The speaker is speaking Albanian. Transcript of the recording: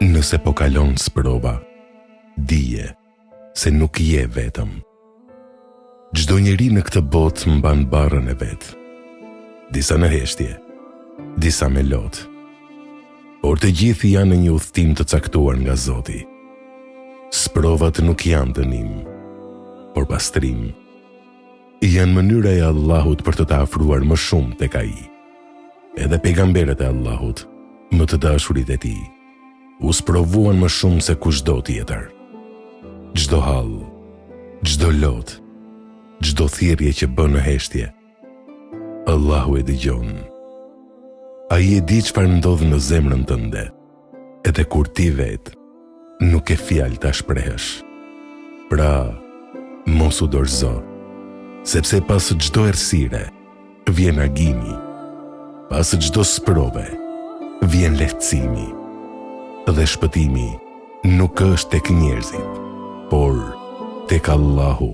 Nëse po kalon sprova, dije se nuk je vetëm. Çdo njeri në këtë botë mban barrën e vet. Disa në heshtje, disa me lot. Por të gjithë janë në një udhtim të caktuar nga Zoti. Sprovat nuk janë dënim, por pastrim. Janë mënyra e Allahut për të afruar më shumë tek ai. Edhe pejgamberët e Allahut, më të dashurit e tij, u sprovuan më shumë se kushdo tjetër. Çdo hall, çdo lot, çdo thirrje që bën në heshtje, Allahu e dëgjon. Ai e di çfarë ndodh në zemrën tënde, edhe kur ti vet nuk e fjalë ta shprehësh. Pra, mos u dorëzo, sepse pas çdo errësire vjen agimi, pas çdo sprove vjen lehtësimi. Dhe shpëtimi nuk është tek njerëzit, por tek Allahu.